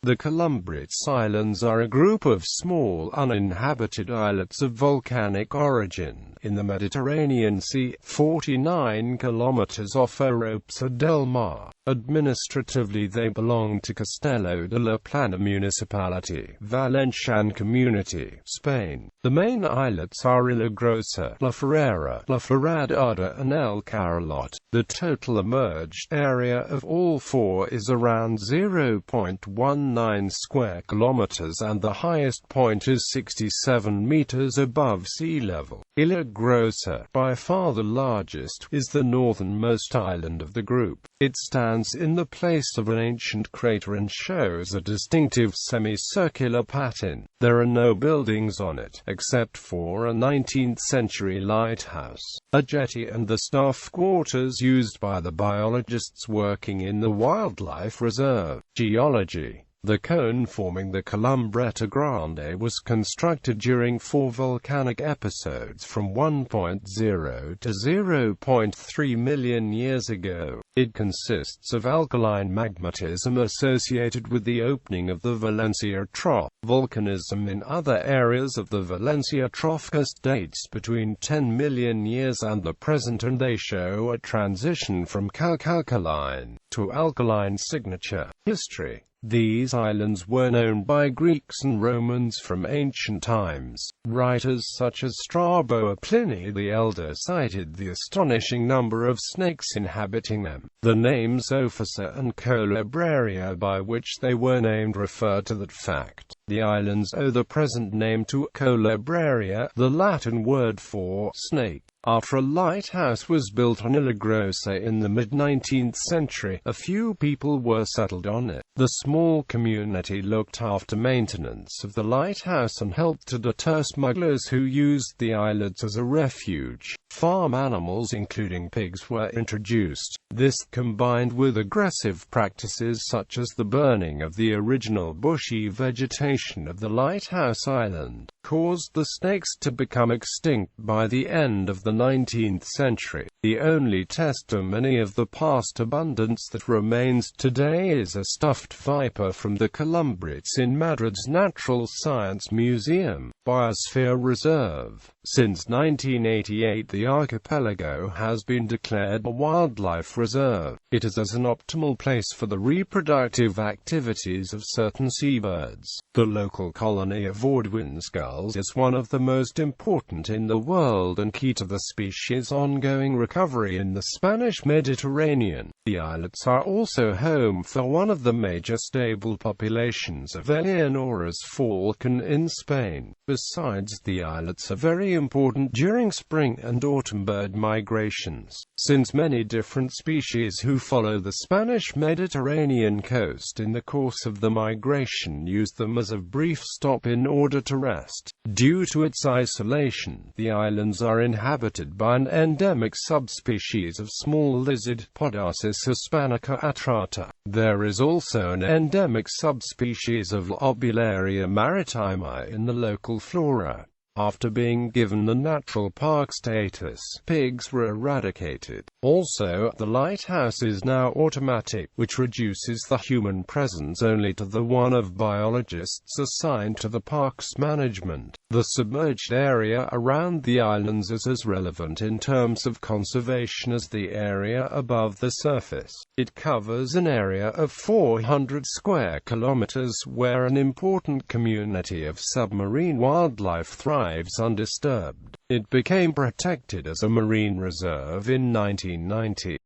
The Columbretes Islands are a group of small uninhabited islets of volcanic origin, in the Mediterranean Sea, 49 kilometres off Oropesa del Mar.Administratively they belong to Castelló de la Plana municipality, Valencian Community, Spain. The main islets are Illa Grossa, La Ferrera, Foradada and El Carallot. The total emerged area of all four is around 0.19 square kilometers and the highest point is 67 meters above sea level. Illa Grossa, by far the largest, is the northernmost island of the group. It stands in the place of an ancient crater and shows a distinctive semicircular pattern. There are no buildings on it, except for a 19th-century lighthouse, a jetty and the staff quarters used by the biologists working in the wildlife reserve. Geology. The cone forming the Columbretes Grande was constructed during 4 volcanic episodes from 1.0 to 0.3 million years ago. It consists of alkaline magmatism associated with the opening of the Valencia Trough. Volcanism in other areas of the Valencia Trough dates between 10 million years and the present, and they show a transition from calcaline to alkaline signature. History. These islands were known by Greeks and Romans from ancient times. Writers such as Strabo or Pliny the Elder cited the astonishing number of snakes inhabiting them. The names Oropesa and Columbretes by which they were named refer to that fact. The islands owe the present name to Columbretes, the Latin word for snake. After a lighthouse was built on Illa Grossa in the mid-19th century, a few people were settled on it. The small community looked after maintenance of the lighthouse and helped to deter smugglers who used the islets as a refuge. Farm animals including pigs were introduced. This, combined with aggressive practices such as the burning of the original bushy vegetation of the lighthouse island, caused the snakes to become extinct by the end of the 19th century. The only testimony of the past abundance that remains today is a stuffed viper from the Columbretes in Madrid's Natural Science Museum, Biosphere Reserve. Since 1988 the archipelago has been declared a wildlife reserve. It is as an optimal place for the reproductive activities of certain seabirds. The local colony of Orduin's gulls is one of the most important in the world and key to the species' ongoing recovery in the Spanish Mediterranean. The islets are also home for one of the major stable populations of Eleonora's falcon in Spain. Besides, the islets are very important during spring and autumn bird migrations, since many different species who follow the Spanish Mediterranean coast in the course of the migration use them as a brief stop in order to rest. Due to its isolation, the islands are inhabited by an endemic subspecies of small lizard, Podarcis hispanica atrata. There is also an endemic subspecies of Lobelia maritima in the local flora. After being given the natural park status, pigs were eradicated. Also, the lighthouse is now automatic, which reduces the human presence only to the one of biologists assigned to the park's management. The submerged area around the islands is as relevant in terms of conservation as the area above the surface. It covers an area of 400 square kilometers where an important community of submarine wildlife thrives undisturbed. It became protected as a marine reserve in 1990.